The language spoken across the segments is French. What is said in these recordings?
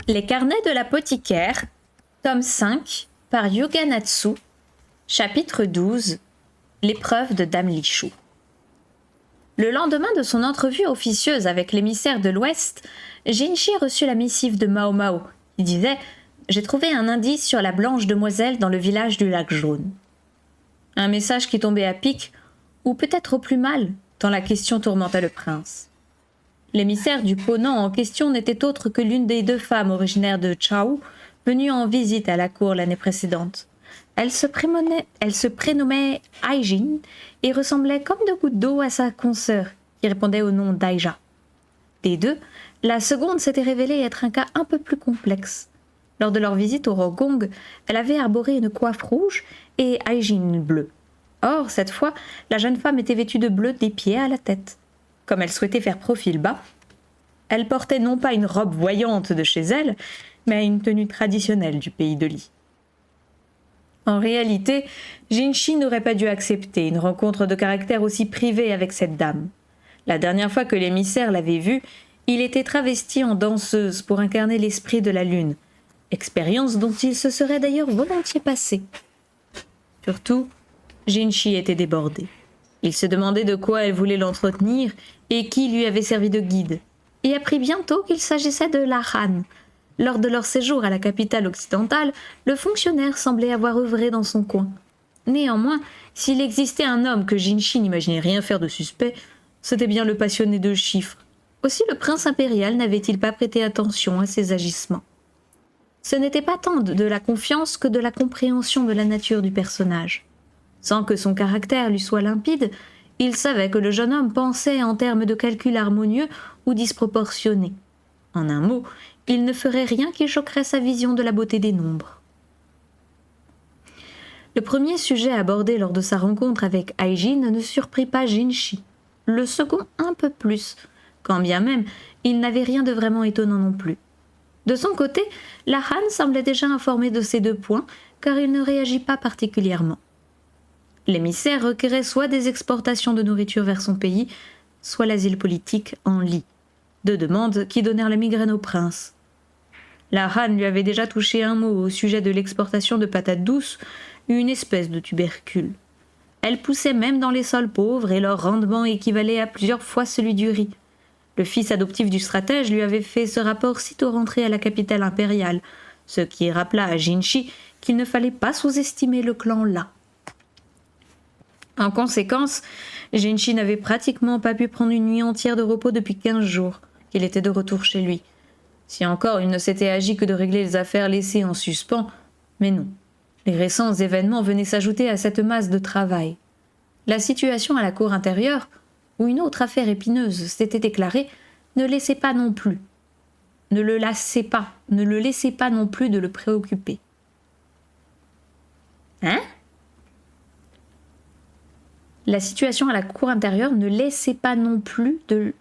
Les carnets de l'apothicaire, tome 5, par Yuga Natsu, chapitre 12, l'épreuve de Dame Lichou. Le lendemain de son entrevue officieuse avec l'émissaire de l'Ouest, Jinshi reçut la missive de Mao Mao, qui disait « J'ai trouvé un indice sur la blanche demoiselle dans le village du lac jaune ». Un message qui tombait à pic, ou peut-être au plus mal, tant la question tourmenta le prince. L'émissaire du Ponant en question n'était autre que l'une des deux femmes originaires de Chao, venues en visite à la cour l'année précédente. Elle se prénommait Aijin et ressemblait comme deux gouttes d'eau à sa consoeur, qui répondait au nom d'Aija. Des deux, la seconde s'était révélée être un cas un peu plus complexe. Lors de leur visite au Rogong, elle avait arboré une coiffe rouge et Aijin bleue. Or, cette fois, la jeune femme était vêtue de bleu des pieds à la tête. Comme elle souhaitait faire profil bas, elle portait non pas une robe voyante de chez elle, mais une tenue traditionnelle du pays de Li. En réalité, Jinshi n'aurait pas dû accepter une rencontre de caractère aussi privée avec cette dame. La dernière fois que l'émissaire l'avait vue, il était travesti en danseuse pour incarner l'esprit de la lune, expérience dont il se serait d'ailleurs volontiers passé. Surtout, Jinshi était débordé. Il se demandait de quoi elle voulait l'entretenir et qui lui avait servi de guide, et apprit bientôt qu'il s'agissait de La Han. Lors de leur séjour à la capitale occidentale, le fonctionnaire semblait avoir œuvré dans son coin. Néanmoins, s'il existait un homme que Jinshi n'imaginait rien faire de suspect, c'était bien le passionné de chiffres. Aussi le prince impérial n'avait-il pas prêté attention à ses agissements. Ce n'était pas tant de la confiance que de la compréhension de la nature du personnage. Sans que son caractère lui soit limpide, il savait que le jeune homme pensait en termes de calcul harmonieux ou disproportionnés. En un mot, il ne ferait rien qui choquerait sa vision de la beauté des nombres. Le premier sujet abordé lors de sa rencontre avec Aijin ne surprit pas Jinshi. Le second un peu plus, quand bien même il n'avait rien de vraiment étonnant non plus. De son côté, La Han semblait déjà informé de ces deux points, car il ne réagit pas particulièrement. L'émissaire requérait soit des exportations de nourriture vers son pays, soit l'asile politique en Li. Deux demandes qui donnèrent la migraine au prince. La Han lui avait déjà touché un mot au sujet de l'exportation de patates douces, une espèce de tubercule. Elle poussait même dans les sols pauvres et leur rendement équivalait à plusieurs fois celui du riz. Le fils adoptif du stratège lui avait fait ce rapport sitôt rentré à la capitale impériale, ce qui rappela à Jinshi qu'il ne fallait pas sous-estimer le clan La. En conséquence, Jinshi n'avait pratiquement pas pu prendre une nuit entière de repos depuis 15 jours qu'il était de retour chez lui. Si encore il ne s'était agi que de régler les affaires laissées en suspens, mais non. Les récents événements venaient s'ajouter à cette masse de travail. La situation à la cour intérieure, où une autre affaire épineuse s'était déclarée, ne le laissait pas non plus de le préoccuper. Hein ? La situation à la cour intérieure ne laissait pas non plus de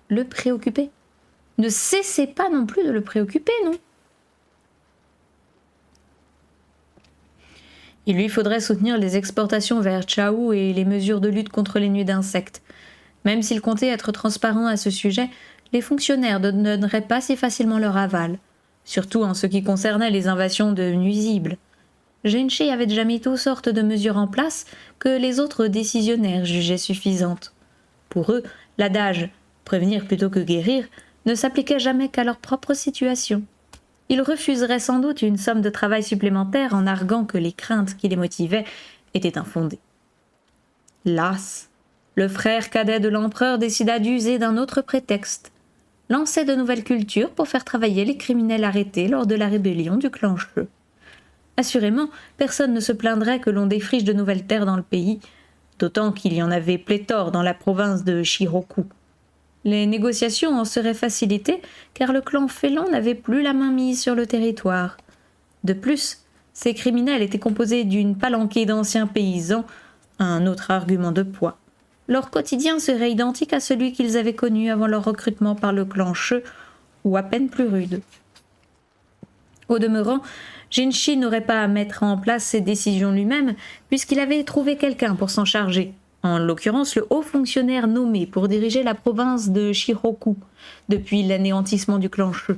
le préoccuper. Ne cessait pas non plus de le préoccuper, non ? Il lui faudrait soutenir les exportations vers Chao et les mesures de lutte contre les nuées d'insectes. Même s'il comptait être transparent à ce sujet, les fonctionnaires ne donneraient pas si facilement leur aval, surtout en ce qui concernait les invasions de nuisibles. Jinshi avait déjà mis toutes sortes de mesures en place que les autres décisionnaires jugeaient suffisantes. Pour eux, l'adage « prévenir plutôt que guérir » ne s'appliquait jamais qu'à leur propre situation. Ils refuseraient sans doute une somme de travail supplémentaire en arguant que les craintes qui les motivaient étaient infondées. Las, le frère cadet de l'empereur décida d'user d'un autre prétexte, lancer de nouvelles cultures pour faire travailler les criminels arrêtés lors de la rébellion du clan Che. Assurément, personne ne se plaindrait que l'on défriche de nouvelles terres dans le pays, d'autant qu'il y en avait pléthore dans la province de Shiroku. Les négociations en seraient facilitées, car le clan Félan n'avait plus la main mise sur le territoire. De plus, ces criminels étaient composés d'une palanquée d'anciens paysans, un autre argument de poids. Leur quotidien serait identique à celui qu'ils avaient connu avant leur recrutement par le clan Che, ou à peine plus rude. Au demeurant, Jinshi n'aurait pas à mettre en place ses décisions lui-même, puisqu'il avait trouvé quelqu'un pour s'en charger, en l'occurrence le haut fonctionnaire nommé pour diriger la province de Shiroku, depuis l'anéantissement du clan Che.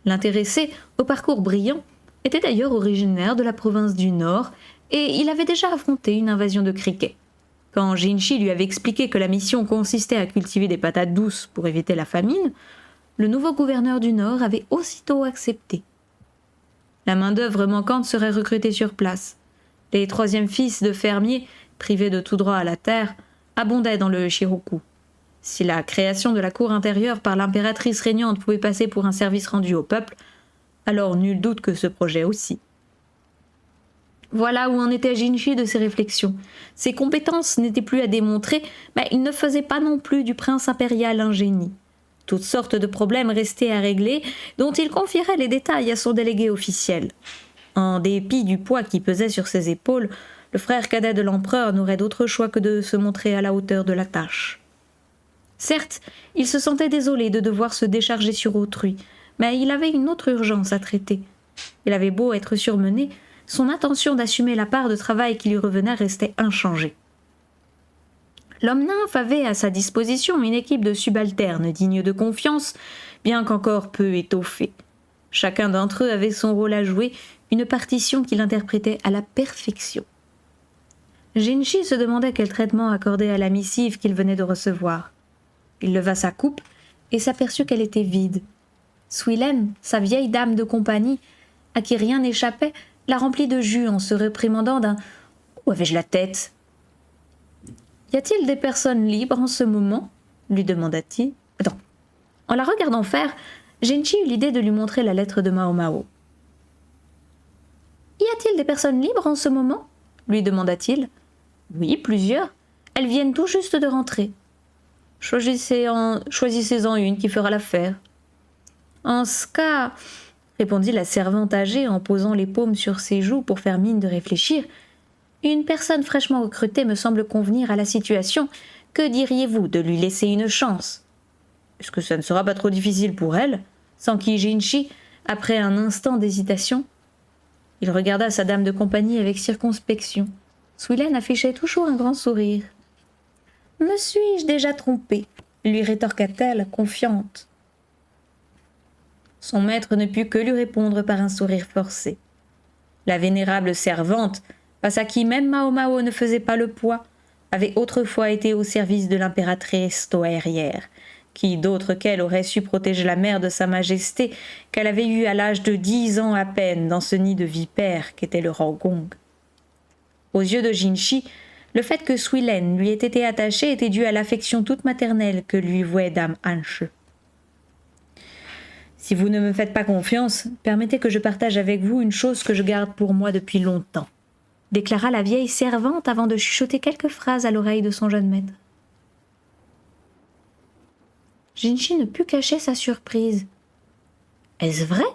L'intéressé, au parcours brillant, était d'ailleurs originaire de la province du Nord et il avait déjà affronté une invasion de criquets. Quand Jinchi lui avait expliqué que la mission consistait à cultiver des patates douces pour éviter la famine, le nouveau gouverneur du Nord avait aussitôt accepté. La main-d'œuvre manquante serait recrutée sur place. Les troisièmes fils de fermiers, privés de tout droit à la terre, abondaient dans le Shiroku. Si la création de la cour intérieure par l'impératrice régnante pouvait passer pour un service rendu au peuple, alors nul doute que ce projet aussi. Voilà où en était Jinchi de ses réflexions. Ses compétences n'étaient plus à démontrer, mais il ne faisait pas non plus du prince impérial un génie. Toutes sortes de problèmes restaient à régler, dont il confierait les détails à son délégué officiel. En dépit du poids qui pesait sur ses épaules, le frère cadet de l'empereur n'aurait d'autre choix que de se montrer à la hauteur de la tâche. Certes, il se sentait désolé de devoir se décharger sur autrui, mais il avait une autre urgence à traiter. Il avait beau être surmené, son intention d'assumer la part de travail qui lui revenait restait inchangée. L'homme nymphe avait à sa disposition une équipe de subalternes dignes de confiance, bien qu'encore peu étoffés. Chacun d'entre eux avait son rôle à jouer, une partition qu'il interprétait à la perfection. Jinchi se demandait quel traitement accorder à la missive qu'il venait de recevoir. Il leva sa coupe et s'aperçut qu'elle était vide. Suilen, sa vieille dame de compagnie, à qui rien n'échappait, la remplit de jus en se réprimandant d'un « Où avais-je la tête ?» « Y a-t-il des personnes libres en ce moment ?» lui demanda-t-il. Attends. En la regardant faire, Jinchi eut l'idée de lui montrer la lettre de Mao Mao. « Y a-t-il des personnes libres en ce moment ?» lui demanda-t-il. « Oui, plusieurs. Elles viennent tout juste de rentrer. Choisissez-en une qui fera l'affaire. »« En ce cas, » répondit la servante âgée en posant les paumes sur ses joues pour faire mine de réfléchir, « une personne fraîchement recrutée me semble convenir à la situation. Que diriez-vous de lui laisser une chance ?»« Est-ce que ça ne sera pas trop difficile pour elle ?» s'enquit Jinchi, après un instant d'hésitation. Il regarda sa dame de compagnie avec circonspection. Suilen affichait toujours un grand sourire. « Me suis-je déjà trompée ?» lui rétorqua-t-elle, confiante. Son maître ne put que lui répondre par un sourire forcé. La vénérable servante, face à qui même Mao Mao ne faisait pas le poids, avait autrefois été au service de l'impératrice douairière, qui d'autre qu'elle aurait su protéger la mère de sa majesté qu'elle avait eue à l'âge de 10 ans à peine dans ce nid de vipères qu'était le Rogong. Aux yeux de Jinchi, le fait que Suilen lui ait été attachée était dû à l'affection toute maternelle que lui vouait dame Hanche. « Si vous ne me faites pas confiance, permettez que je partage avec vous une chose que je garde pour moi depuis longtemps, » déclara la vieille servante avant de chuchoter quelques phrases à l'oreille de son jeune maître. Jinchi ne put cacher sa surprise. « Est-ce vrai ?»«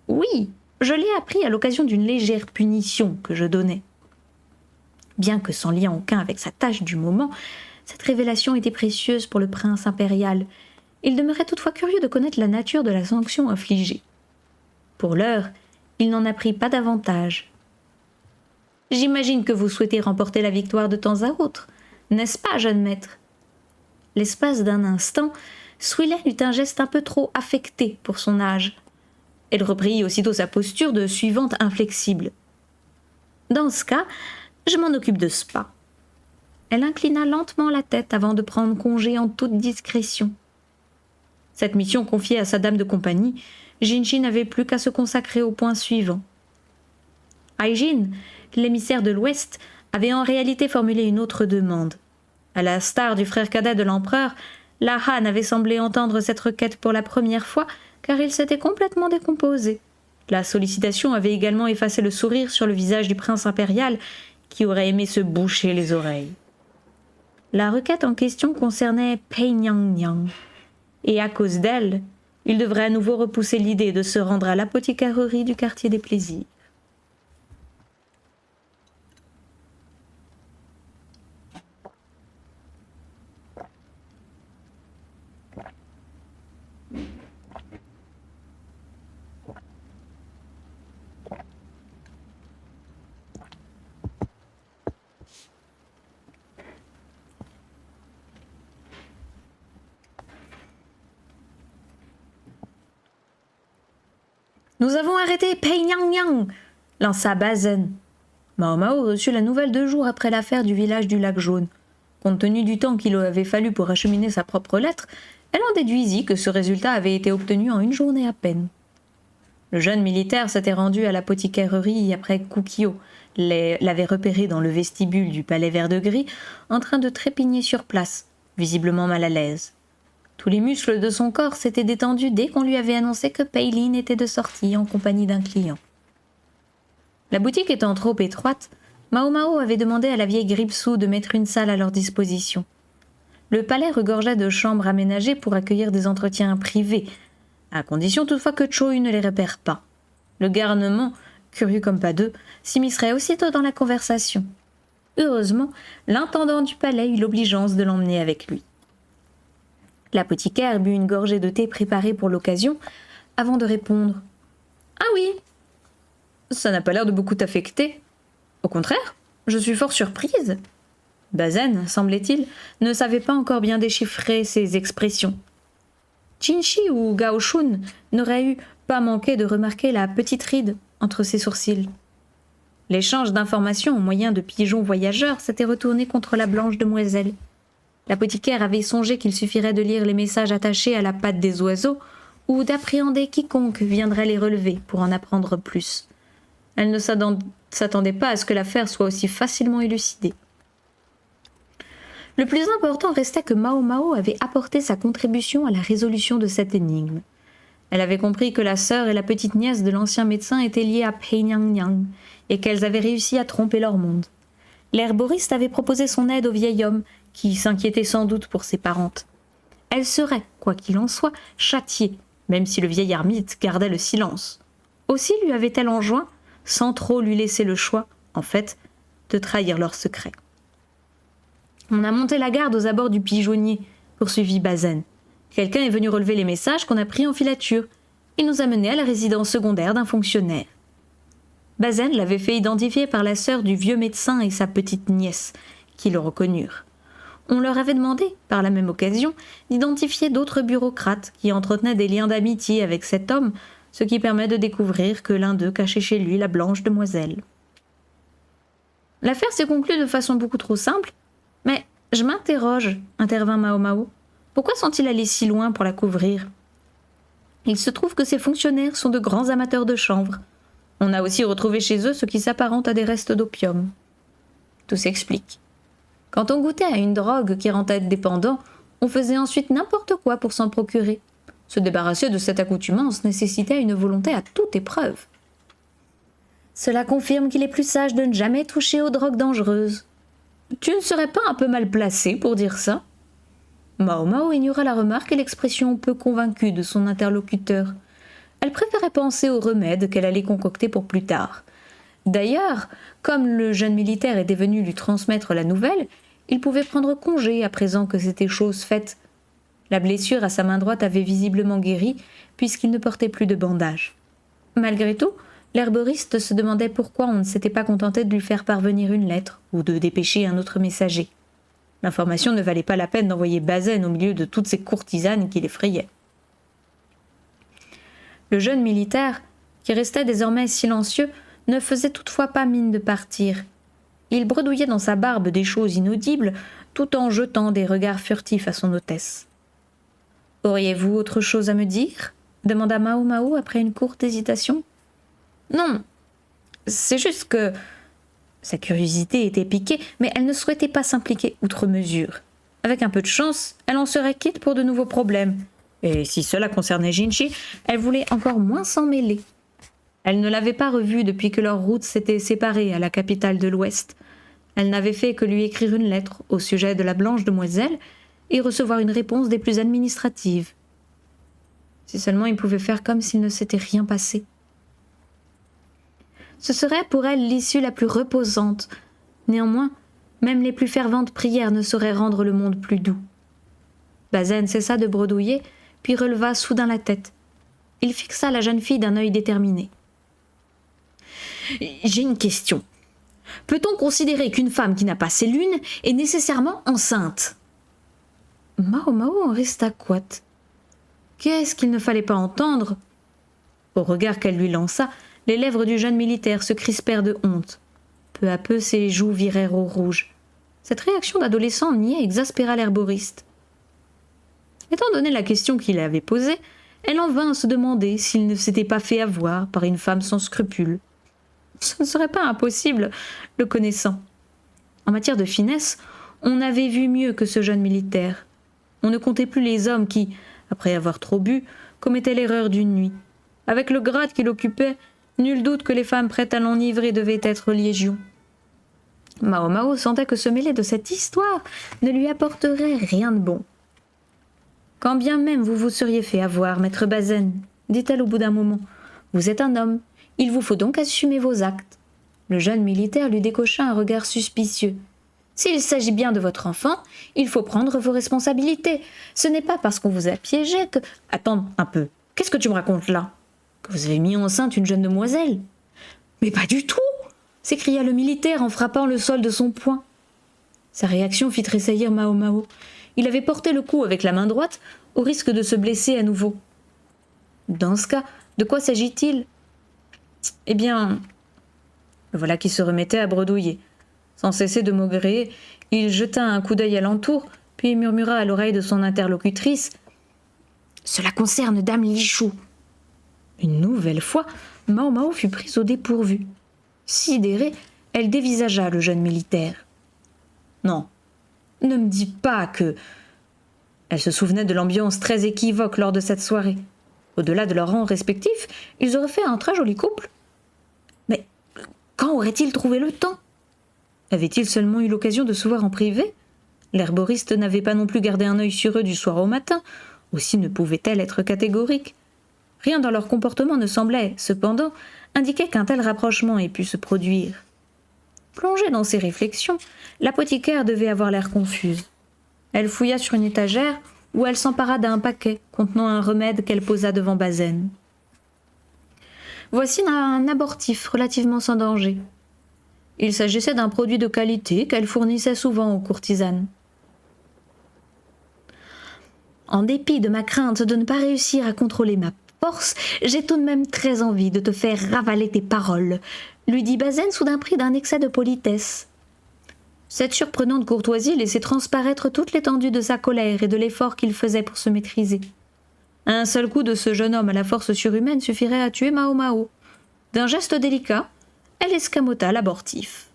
Oui, je l'ai appris à l'occasion d'une légère punition que je donnais. » Bien que sans lien aucun avec sa tâche du moment, cette révélation était précieuse pour le prince impérial. Il demeurait toutefois curieux de connaître la nature de la sanction infligée. Pour l'heure, il n'en apprit pas davantage. « J'imagine que vous souhaitez remporter la victoire de temps à autre, n'est-ce pas, jeune maître ?» L'espace d'un instant, Suilen eut un geste un peu trop affecté pour son âge. Elle reprit aussitôt sa posture de suivante inflexible. « Dans ce cas, je m'en occupe de ce pas. » Elle inclina lentement la tête avant de prendre congé en toute discrétion. Cette mission confiée à sa dame de compagnie, Jinchi n'avait plus qu'à se consacrer au point suivant. Aijin, l'émissaire de l'Ouest, avait en réalité formulé une autre demande. À la star du frère cadet de l'empereur, la Han avait semblé entendre cette requête pour la première fois, car il s'était complètement décomposé. La sollicitation avait également effacé le sourire sur le visage du prince impérial, qui aurait aimé se boucher les oreilles. La requête en question concernait Pei Nyang, et à cause d'elle, il devrait à nouveau repousser l'idée de se rendre à l'apothicarerie du quartier des plaisirs. Nous avons arrêté Pei Nyang Nyang, lança Bazen. Mao Mao reçut la nouvelle 2 jours après l'affaire du village du lac jaune. Compte tenu du temps qu'il avait fallu pour acheminer sa propre lettre, elle en déduisit que ce résultat avait été obtenu en 1 journée à peine. Le jeune militaire s'était rendu à l'apothicairerie après Kukio l'avait repéré dans le vestibule du palais vert de gris, en train de trépigner sur place, visiblement mal à l'aise. Tous les muscles de son corps s'étaient détendus dès qu'on lui avait annoncé que Pei Lin était de sortie en compagnie d'un client. La boutique étant trop étroite, Mao Mao avait demandé à la vieille Gripsou de mettre une salle à leur disposition. Le palais regorgeait de chambres aménagées pour accueillir des entretiens privés, à condition toutefois que Chou-Yu ne les repère pas. Le garnement, curieux comme pas deux, s'immiscerait aussitôt dans la conversation. Heureusement, l'intendant du palais eut l'obligeance de l'emmener avec lui. L'apothicaire but une gorgée de thé préparé pour l'occasion, avant de répondre « Ah oui, ça n'a pas l'air de beaucoup t'affecter. Au contraire, je suis fort surprise. » Bazen, semblait-il, ne savait pas encore bien déchiffrer ces expressions. Chinchi ou Gao Shun n'auraient eu pas manqué de remarquer la petite ride entre ses sourcils. L'échange d'informations au moyen de pigeons voyageurs s'était retourné contre la blanche demoiselle. L'apothicaire avait songé qu'il suffirait de lire les messages attachés à la patte des oiseaux ou d'appréhender quiconque viendrait les relever pour en apprendre plus. Elle ne s'attendait pas à ce que l'affaire soit aussi facilement élucidée. Le plus important restait que Mao Mao avait apporté sa contribution à la résolution de cette énigme. Elle avait compris que la sœur et la petite nièce de l'ancien médecin étaient liées à Pei Nyang Nyang et qu'elles avaient réussi à tromper leur monde. L'herboriste avait proposé son aide au vieil homme, qui s'inquiétait sans doute pour ses parentes. Elle serait, quoi qu'il en soit, châtiée, même si le vieil ermite gardait le silence. Aussi lui avait-elle enjoint, sans trop lui laisser le choix, en fait, de trahir leur secret. On a monté la garde aux abords du pigeonnier, poursuivit Bazen. Quelqu'un est venu relever les messages qu'on a pris en filature. Il nous a menés à la résidence secondaire d'un fonctionnaire. Bazen l'avait fait identifier par la sœur du vieux médecin et sa petite nièce, qui le reconnurent. On leur avait demandé, par la même occasion, d'identifier d'autres bureaucrates qui entretenaient des liens d'amitié avec cet homme, ce qui permet de découvrir que l'un d'eux cachait chez lui la blanche demoiselle. L'affaire s'est conclue de façon beaucoup trop simple, mais je m'interroge, intervint Mao Mao. Pourquoi sont-ils allés si loin pour la couvrir ? Il se trouve que ces fonctionnaires sont de grands amateurs de chanvre. On a aussi retrouvé chez eux ce qui s'apparente à des restes d'opium. Tout s'explique. Quand on goûtait à une drogue qui rendait dépendant, on faisait ensuite n'importe quoi pour s'en procurer. Se débarrasser de cette accoutumance nécessitait une volonté à toute épreuve. Cela confirme qu'il est plus sage de ne jamais toucher aux drogues dangereuses. Tu ne serais pas un peu mal placé pour dire ça ? Mao Mao ignora la remarque et l'expression peu convaincue de son interlocuteur. Elle préférait penser au remède qu'elle allait concocter pour plus tard. D'ailleurs, comme le jeune militaire était venu lui transmettre la nouvelle, il pouvait prendre congé à présent que c'était chose faite. La blessure à sa main droite avait visiblement guéri, puisqu'il ne portait plus de bandage. Malgré tout, l'herboriste se demandait pourquoi on ne s'était pas contenté de lui faire parvenir une lettre ou de dépêcher un autre messager. L'information ne valait pas la peine d'envoyer Bazen au milieu de toutes ces courtisanes qui l'effrayaient. Le jeune militaire, qui restait désormais silencieux, ne faisait toutefois pas mine de partir. Il bredouillait dans sa barbe des choses inaudibles, tout en jetant des regards furtifs à son hôtesse. « Auriez-vous autre chose à me dire » demanda Mao Mao après une courte hésitation. « Non, c'est juste que... » Sa curiosité était piquée, mais elle ne souhaitait pas s'impliquer outre mesure. Avec un peu de chance, elle en serait quitte pour de nouveaux problèmes. Et si cela concernait Jinchi, elle voulait encore moins s'en mêler. Elle ne l'avait pas revu depuis que leurs routes s'étaient séparées à la capitale de l'Ouest. Elle n'avait fait que lui écrire une lettre au sujet de la blanche demoiselle et recevoir une réponse des plus administratives. Si seulement il pouvait faire comme s'il ne s'était rien passé. Ce serait pour elle l'issue la plus reposante. Néanmoins, même les plus ferventes prières ne sauraient rendre le monde plus doux. Bazen cessa de bredouiller, puis releva soudain la tête. Il fixa la jeune fille d'un œil déterminé. « J'ai une question. Peut-on considérer qu'une femme qui n'a pas ses lunes est nécessairement enceinte ?» Mao Mao en resta coite. Qu'est-ce qu'il ne fallait pas entendre ? Au regard qu'elle lui lança, les lèvres du jeune militaire se crispèrent de honte. Peu à peu, ses joues virèrent au rouge. Cette réaction d'adolescent niais exaspéra l'herboriste. Étant donné la question qu'il avait posée, elle en vint à se demander s'il ne s'était pas fait avoir par une femme sans scrupules. Ce ne serait pas impossible, le connaissant. En matière de finesse, on avait vu mieux que ce jeune militaire. On ne comptait plus les hommes qui, après avoir trop bu, commettaient l'erreur d'une nuit. Avec le grade qu'il occupait, nul doute que les femmes prêtes à l'enivrer devaient être légion. Mao Mao sentait que se mêler de cette histoire ne lui apporterait rien de bon. « Quand bien même vous vous seriez fait avoir, maître Bazaine, dit-elle au bout d'un moment, vous êtes un homme, il vous faut donc assumer vos actes. » Le jeune militaire lui décocha un regard suspicieux. « S'il s'agit bien de votre enfant, il faut prendre vos responsabilités. Ce n'est pas parce qu'on vous a piégé que... » « Attends un peu, qu'est-ce que tu me racontes là ? Que vous avez mis enceinte une jeune demoiselle ?»« Mais pas du tout !» s'écria le militaire en frappant le sol de son poing. Sa réaction fit tressaillir Mao Mao. Il avait porté le coup avec la main droite, au risque de se blesser à nouveau. Dans ce cas, de quoi s'agit-il ? Eh bien, voilà qui se remettait à bredouiller. Sans cesser de maugréer, il jeta un coup d'œil alentour, puis murmura à l'oreille de son interlocutrice « Cela concerne dame Lichou. » Une nouvelle fois, Mao Mao fut prise au dépourvu. Sidérée, elle dévisagea le jeune militaire. « Non, ne me dis pas que... » Elle se souvenait de l'ambiance très équivoque lors de cette soirée. Au-delà de leurs rangs respectifs, ils auraient fait un très joli couple. Mais quand aurait-il trouvé le temps ? Avait-il seulement eu l'occasion de se voir en privé ? L'herboriste n'avait pas non plus gardé un œil sur eux du soir au matin, aussi ne pouvait-elle être catégorique. Rien dans leur comportement ne semblait, cependant, indiquer qu'un tel rapprochement ait pu se produire. Plongée dans ses réflexions, l'apothicaire devait avoir l'air confuse. Elle fouilla sur une étagère où elle s'empara d'un paquet contenant un remède qu'elle posa devant Bazaine. Voici un abortif relativement sans danger. Il s'agissait d'un produit de qualité qu'elle fournissait souvent aux courtisanes. En dépit de ma crainte de ne pas réussir à contrôler ma force, j'ai tout de même très envie de te faire ravaler tes paroles, lui dit Bazaine soudain pris d'un excès de politesse. Cette surprenante courtoisie laissait transparaître toute l'étendue de sa colère et de l'effort qu'il faisait pour se maîtriser. Un seul coup de ce jeune homme à la force surhumaine suffirait à tuer Mao Mao. D'un geste délicat, elle escamota l'abortif.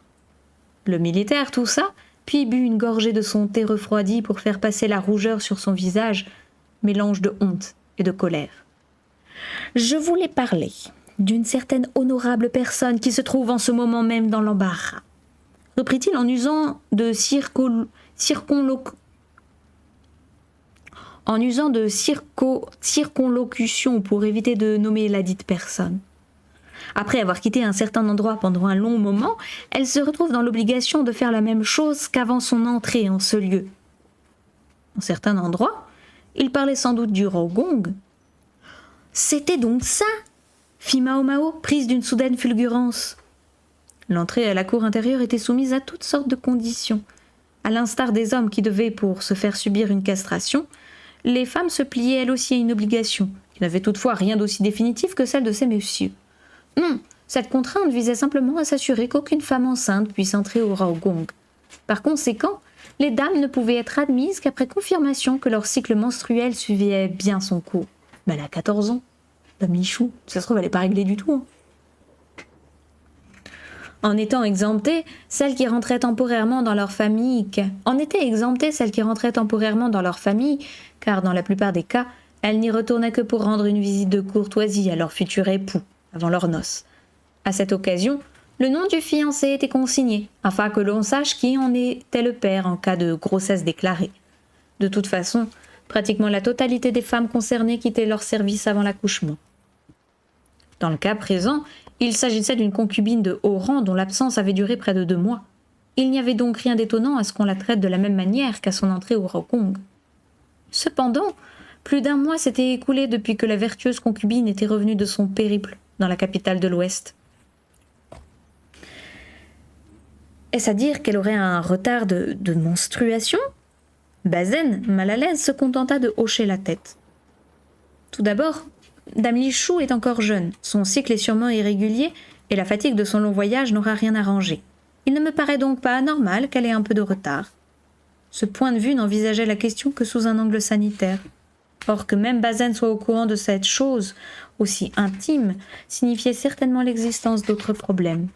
Le militaire toussa, puis but une gorgée de son thé refroidi pour faire passer la rougeur sur son visage, mélange de honte et de colère. « Je voulais parler d'une certaine honorable personne qui se trouve en ce moment même dans l'embarras, » reprit-il en usant de circonlocution pour éviter de nommer ladite personne. Après avoir quitté un certain endroit pendant un long moment, elle se retrouve dans l'obligation de faire la même chose qu'avant son entrée en ce lieu. En certain endroit, il parlait sans doute du Raogong. « C'était donc ça !» fit Mao Mao, prise d'une soudaine fulgurance. L'entrée à la cour intérieure était soumise à toutes sortes de conditions. À l'instar des hommes qui devaient, pour se faire subir une castration, les femmes se pliaient elles aussi à une obligation, qui n'avait toutefois rien d'aussi définitif que celle de ces messieurs. Non, cette contrainte visait simplement à s'assurer qu'aucune femme enceinte puisse entrer au Raogong. Par conséquent, les dames ne pouvaient être admises qu'après confirmation que leur cycle menstruel suivait bien son cours. Mais elle a 14 ans. Dame Lichou, ça se trouve, elle n'est pas réglée du tout. En étant exemptées, celles qui rentraient temporairement dans leur famille, car dans la plupart des cas, elles n'y retournaient que pour rendre une visite de courtoisie à leur futur époux, avant leurs noces. À cette occasion, le nom du fiancé était consigné, afin que l'on sache qui en était le père en cas de grossesse déclarée. De toute façon, pratiquement la totalité des femmes concernées quittaient leur service avant l'accouchement. Dans le cas présent, il s'agissait d'une concubine de haut rang dont l'absence avait duré près de 2 mois. Il n'y avait donc rien d'étonnant à ce qu'on la traite de la même manière qu'à son entrée au Raogong. Cependant, plus d'1 mois s'était écoulé depuis que la vertueuse concubine était revenue de son périple dans la capitale de l'Ouest. Est-ce à dire qu'elle aurait un retard de menstruation ? Bazaine, mal à l'aise, se contenta de hocher la tête. Tout d'abord, Dame Lichou est encore jeune, son cycle est sûrement irrégulier, et la fatigue de son long voyage n'aura rien arrangé. Il ne me paraît donc pas anormal qu'elle ait un peu de retard. » Ce point de vue n'envisageait la question que sous un angle sanitaire. Or, que même Bazaine soit au courant de cette chose aussi intime signifiait certainement l'existence d'autres problèmes.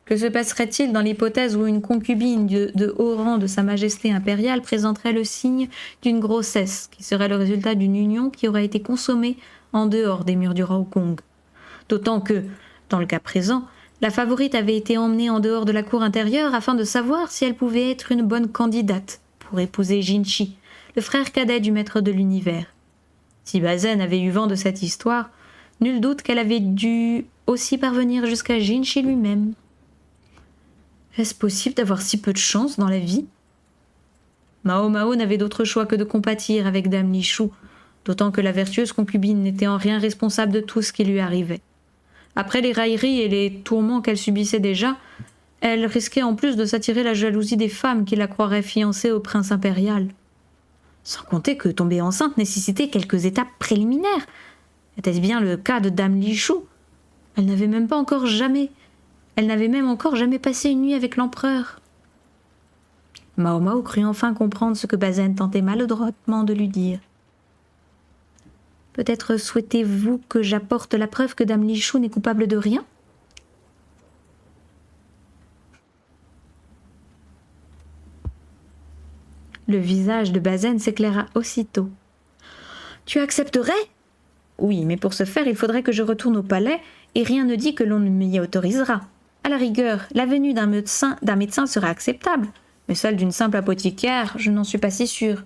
Que se passerait-il dans l'hypothèse où une concubine de haut rang de Sa Majesté impériale présenterait le signe d'une grossesse, qui serait le résultat d'une union qui aurait été consommée en dehors des murs du Raokong? D'autant que, dans le cas présent, la favorite avait été emmenée en dehors de la cour intérieure afin de savoir si elle pouvait être une bonne candidate pour épouser Jinchi, le frère cadet du maître de l'univers. Si Bazaine avait eu vent de cette histoire, nul doute qu'elle avait dû aussi parvenir jusqu'à Jinchi lui-même. Est-ce possible d'avoir si peu de chance dans la vie? Mao Mao n'avait d'autre choix que de compatir avec Dame Lichou, d'autant que la vertueuse concubine n'était en rien responsable de tout ce qui lui arrivait. Après les railleries et les tourments qu'elle subissait déjà, elle risquait en plus de s'attirer la jalousie des femmes qui la croiraient fiancée au prince impérial. Sans compter que tomber enceinte nécessitait quelques étapes préliminaires. Était-ce bien le cas de Dame Lichou? Elle n'avait même encore jamais passé une nuit avec l'empereur. Mao Mao crut enfin comprendre ce que Bazaine tentait maladroitement de lui dire. Peut-être souhaitez-vous que j'apporte la preuve que Dame Lichou n'est coupable de rien? Le visage de Bazaine s'éclaira aussitôt. Tu accepterais? Oui, mais pour ce faire, il faudrait que je retourne au palais, et rien ne dit que l'on ne m'y autorisera. À la rigueur, la venue d'un médecin serait acceptable, mais celle d'une simple apothicaire, je n'en suis pas si sûre.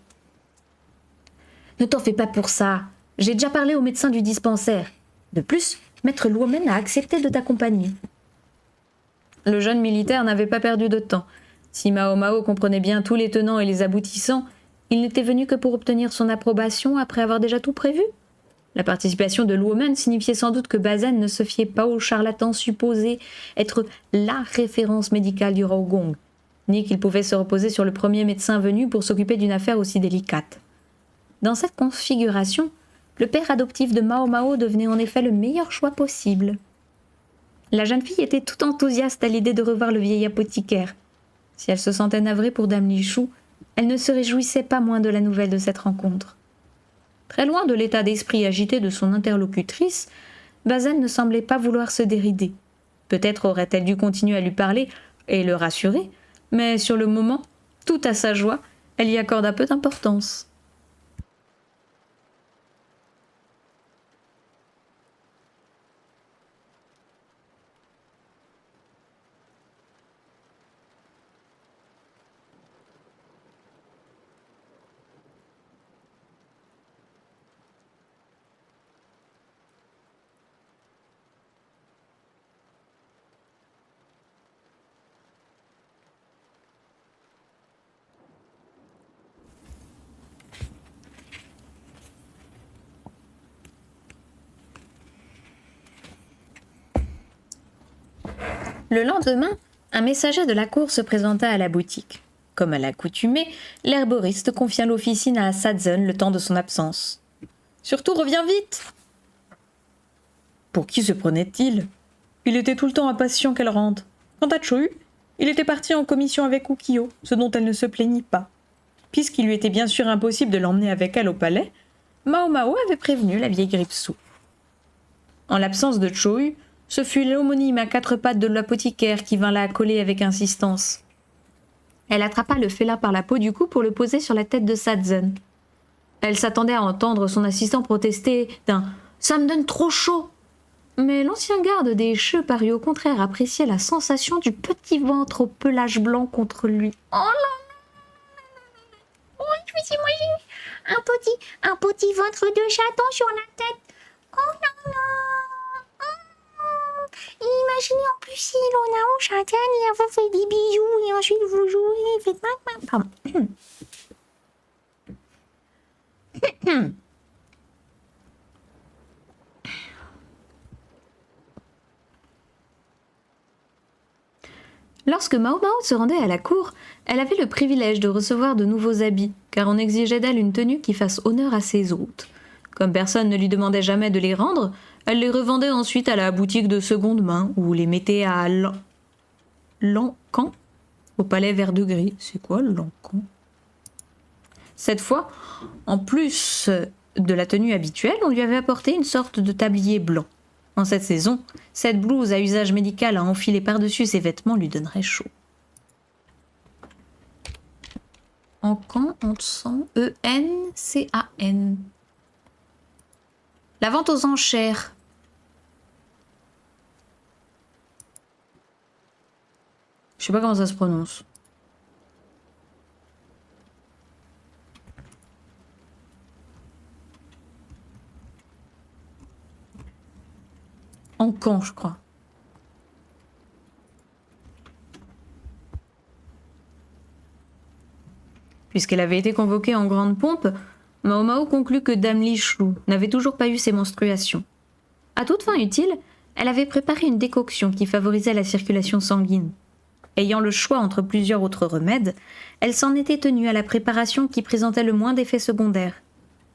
Ne t'en fais pas pour ça. J'ai déjà parlé au médecin du dispensaire. De plus, Maître Luomen a accepté de t'accompagner. Le jeune militaire n'avait pas perdu de temps. Si Mao Mao comprenait bien tous les tenants et les aboutissants, il n'était venu que pour obtenir son approbation après avoir déjà tout prévu. La participation de Luomen signifiait sans doute que Bazaine ne se fiait pas au charlatan supposé être la référence médicale du Raogong, ni qu'il pouvait se reposer sur le premier médecin venu pour s'occuper d'une affaire aussi délicate. Dans cette configuration, le père adoptif de Mao Mao devenait en effet le meilleur choix possible. La jeune fille était tout enthousiaste à l'idée de revoir le vieil apothicaire. Si elle se sentait navrée pour Dame Lichou, elle ne se réjouissait pas moins de la nouvelle de cette rencontre. Très loin de l'état d'esprit agité de son interlocutrice, Bazaine ne semblait pas vouloir se dérider. Peut-être aurait-elle dû continuer à lui parler et le rassurer, mais sur le moment, tout à sa joie, elle y accorda peu d'importance. Le lendemain, un messager de la cour se présenta à la boutique. Comme à l'accoutumée, l'herboriste confia l'officine à Sadzun le temps de son absence. « Surtout, reviens vite !» Pour qui se prenait-il? Il était tout le temps impatient qu'elle rentre. Quant à Chohu, il était parti en commission avec Ukiyo, ce dont elle ne se plaignit pas. Puisqu'il lui était bien sûr impossible de l'emmener avec elle au palais, Mao Mao avait prévenu la vieille Gripsou. En l'absence de Chohu, ce fut l'homonyme à quatre pattes de l'apothicaire qui vint la coller avec insistance. Elle attrapa le félin par la peau du cou pour le poser sur la tête de Sadzun. Elle s'attendait à entendre son assistant protester d'un « ça me donne trop chaud !» Mais l'ancien garde des cheveux parut au contraire apprécier la sensation du petit ventre au pelage blanc contre lui. « Oh là là! Oui, je vous imagine un petit ventre de chaton sur la tête. Oh là là! Imaginez en plus il en a en châtaigne et elle vous fait des bisous et ensuite vous jouez, faites pardon. Lorsque Mao Mao se rendait à la cour, elle avait le privilège de recevoir de nouveaux habits, car on exigeait d'elle une tenue qui fasse honneur à ses hôtes. Comme personne ne lui demandait jamais de les rendre, elle les revendait ensuite à la boutique de seconde main ou les mettait à l'encan au palais vert de gris. C'est quoi l'encan? Cette fois, en plus de la tenue habituelle, on lui avait apporté une sorte de tablier blanc. En cette saison, cette blouse à usage médical à enfiler par-dessus ses vêtements lui donnerait chaud. Encan, on sent E-N-C-A-N. La vente aux enchères. Je sais pas comment ça se prononce. Encan, je crois. Puisqu'elle avait été convoquée en grande pompe, Mao Mao conclut que Dame Li Shu n'avait toujours pas eu ses menstruations. À toute fin utile, elle avait préparé une décoction qui favorisait la circulation sanguine. Ayant le choix entre plusieurs autres remèdes, elle s'en était tenue à la préparation qui présentait le moins d'effets secondaires.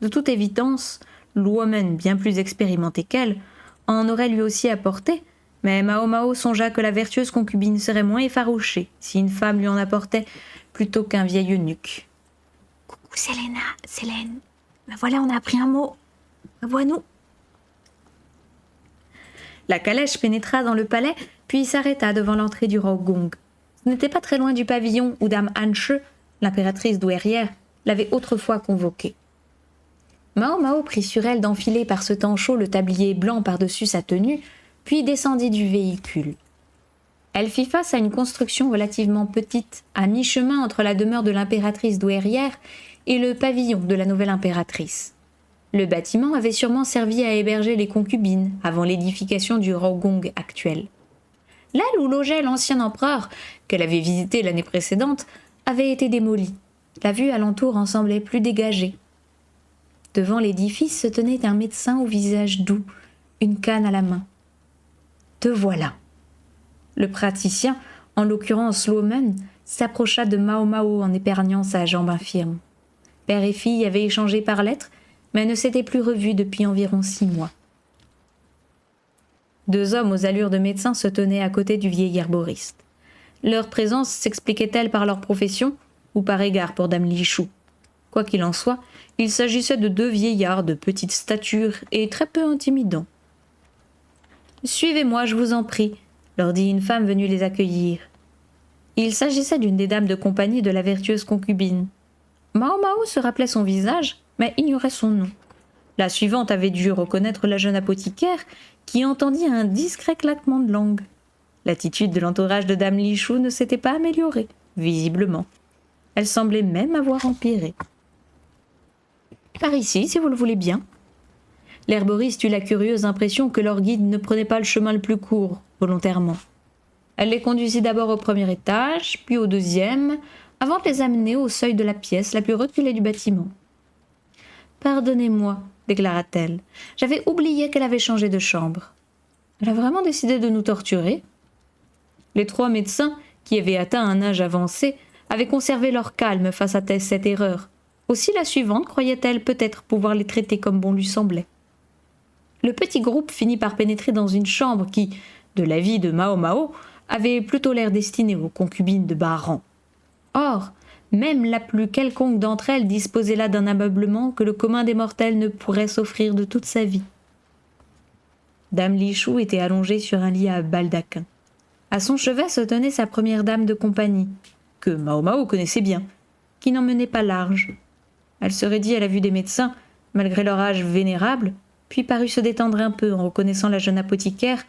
De toute évidence, Luomen, bien plus expérimenté qu'elle, en aurait lui aussi apporté, mais Mao Mao songea que la vertueuse concubine serait moins effarouchée si une femme lui en apportait plutôt qu'un vieil eunuque. « Coucou Célène, ben voilà, on a appris un mot. Vois-nous. » La calèche pénétra dans le palais, puis s'arrêta devant l'entrée du Raogong. Ce n'était pas très loin du pavillon où Dame Hanche, l'impératrice douairière, l'avait autrefois convoquée. Mao Mao prit sur elle d'enfiler par ce temps chaud le tablier blanc par-dessus sa tenue, puis descendit du véhicule. Elle fit face à une construction relativement petite, à mi-chemin entre la demeure de l'impératrice douairière et le pavillon de la nouvelle impératrice. Le bâtiment avait sûrement servi à héberger les concubines avant l'édification du Raogong actuel. L'aile où logeait l'ancien empereur, qu'elle avait visité l'année précédente, avait été démolie. La vue alentour en semblait plus dégagée. Devant l'édifice se tenait un médecin au visage doux, une canne à la main. « Te voilà !» Le praticien, en l'occurrence Luomen, s'approcha de Mao Mao en épergnant sa jambe infirme. Père et fille avaient échangé par lettres, mais ne s'étaient plus revus depuis environ 6 mois. Deux hommes aux allures de médecins se tenaient à côté du vieil herboriste. Leur présence s'expliquait-elle par leur profession ou par égard pour Dame Li Shu? Quoi qu'il en soit, il s'agissait de 2 vieillards de petite stature et très peu intimidants. « Suivez-moi, je vous en prie », leur dit une femme venue les accueillir. Il s'agissait d'une des dames de compagnie de la vertueuse concubine. Mao Mao se rappelait son visage, mais ignorait son nom. La suivante avait dû reconnaître la jeune apothicaire, qui entendit un discret claquement de langue. L'attitude de l'entourage de Dame Li Shu ne s'était pas améliorée, visiblement. Elle semblait même avoir empiré. « Par ici, si vous le voulez bien. » L'herboriste eut la curieuse impression que leur guide ne prenait pas le chemin le plus court, volontairement. Elle les conduisit d'abord au premier étage, puis au deuxième, avant de les amener au seuil de la pièce la plus reculée du bâtiment. « Pardonnez-moi, » déclara-t-elle, « j'avais oublié qu'elle avait changé de chambre. » Elle a vraiment décidé de nous torturer. Les 3 médecins, qui avaient atteint un âge avancé, avaient conservé leur calme face à cette erreur. Aussi la suivante croyait-elle peut-être pouvoir les traiter comme bon lui semblait. Le petit groupe finit par pénétrer dans une chambre qui, de l'avis de Mao Mao, avait plutôt l'air destinée aux concubines de bas rang. Or, même la plus quelconque d'entre elles disposait là d'un ameublement que le commun des mortels ne pourrait s'offrir de toute sa vie. Dame Li Shu était allongée sur un lit à baldaquin. À son chevet se tenait sa première dame de compagnie, que Mao Mao connaissait bien, qui n'en menait pas large. Elle se raidit à la vue des médecins, malgré leur âge vénérable, puis parut se détendre un peu en reconnaissant la jeune apothicaire,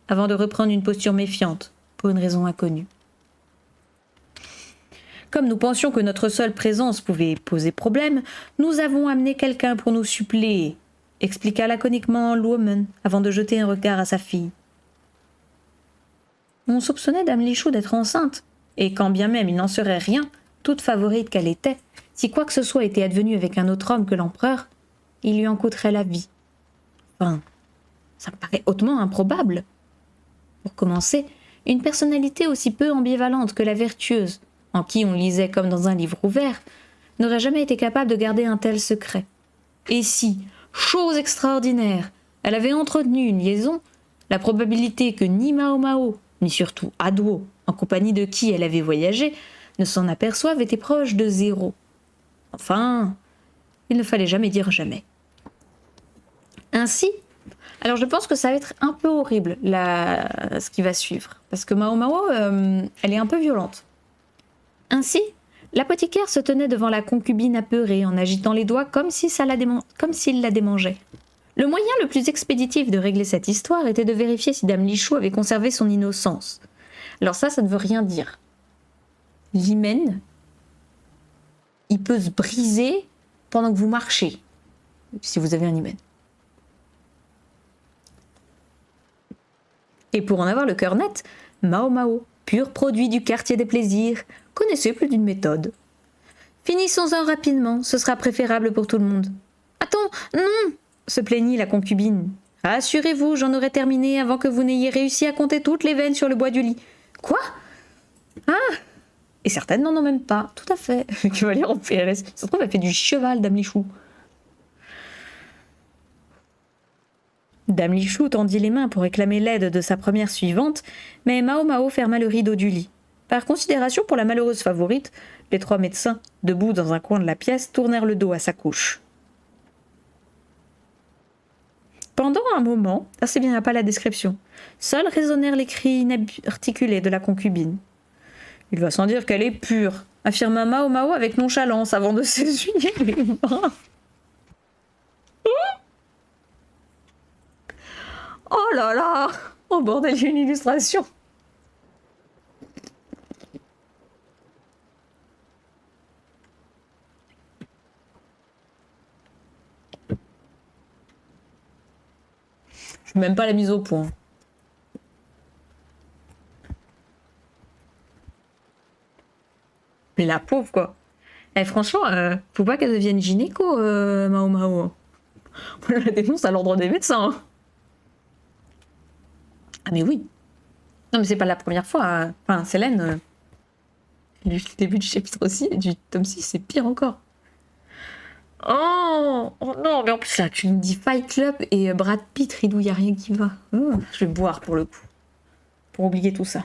avant de reprendre une posture méfiante, pour une raison inconnue. Comme nous pensions que notre seule présence pouvait poser problème, nous avons amené quelqu'un pour nous suppléer, expliqua laconiquement Luomen, avant de jeter un regard à sa fille. On soupçonnait Dame Li Shu d'être enceinte, et quand bien même il n'en serait rien, toute favorite qu'elle était, si quoi que ce soit était advenu avec un autre homme que l'empereur, il lui en coûterait la vie. Enfin, ça me paraît hautement improbable. Pour commencer, une personnalité aussi peu ambivalente que la vertueuse, en qui on lisait comme dans un livre ouvert, n'aurait jamais été capable de garder un tel secret. Et si, Chose extraordinaire, elle avait entretenu une liaison, la probabilité que ni Mao Mao, ni surtout Aduo, en compagnie de qui elle avait voyagé, ne s'en aperçoivent était proche de 0. Enfin, il ne fallait jamais dire jamais. Ainsi, alors je pense que ça va être un peu horrible ce qui va suivre, parce que Mao Mao, elle est un peu violente. Ainsi, l'apothicaire se tenait devant la concubine apeurée en agitant les doigts comme s'il la démangeait. Le moyen le plus expéditif de régler cette histoire était de vérifier si Dame Lichou avait conservé son innocence. Alors ça ne veut rien dire. L'hymen, il peut se briser pendant que vous marchez, si vous avez un hymen. Et pour en avoir le cœur net, Mao Mao, pur produit du quartier des plaisirs, connaissait plus d'une méthode. Finissons-en rapidement, ce sera préférable pour tout le monde. Attends, non, se plaignit la concubine. Rassurez-vous, j'en aurai terminé avant que vous n'ayez réussi à compter toutes les veines sur le bois du lit. Quoi? Ah! Et certaines n'en ont même pas, tout à fait. Cavalier en PLS. Ça se trouve, elle fait du cheval, Dame Lichou. Dame Lichou tendit les mains pour réclamer l'aide de sa première suivante, mais Mao Mao ferma le rideau du lit. Par considération pour la malheureuse favorite, les 3 médecins, debout dans un coin de la pièce, tournèrent le dos à sa couche. Pendant un moment, c'est bien pas la description, seuls résonnèrent les cris inarticulés de la concubine. Il va sans dire qu'elle est pure, affirma Mao Mao avec nonchalance avant de s'essuyer les mains. Oh là là! Oh bordel, il y a une illustration! Je suis même pas la mise au point. Mais la pauvre, quoi. Eh, franchement, faut pas qu'elle devienne gynéco, Mao Mao. On la dénonce à l'ordre des médecins. Hein. Ah mais oui. Non mais c'est pas la première fois. Enfin, Célène, le début du chapitre aussi, du tome 6, c'est pire encore. Oh non, mais en plus là, tu me dis Fight Club et Brad Pitt, Ridou, y a rien qui va. Je vais boire pour le coup. Pour oublier tout ça.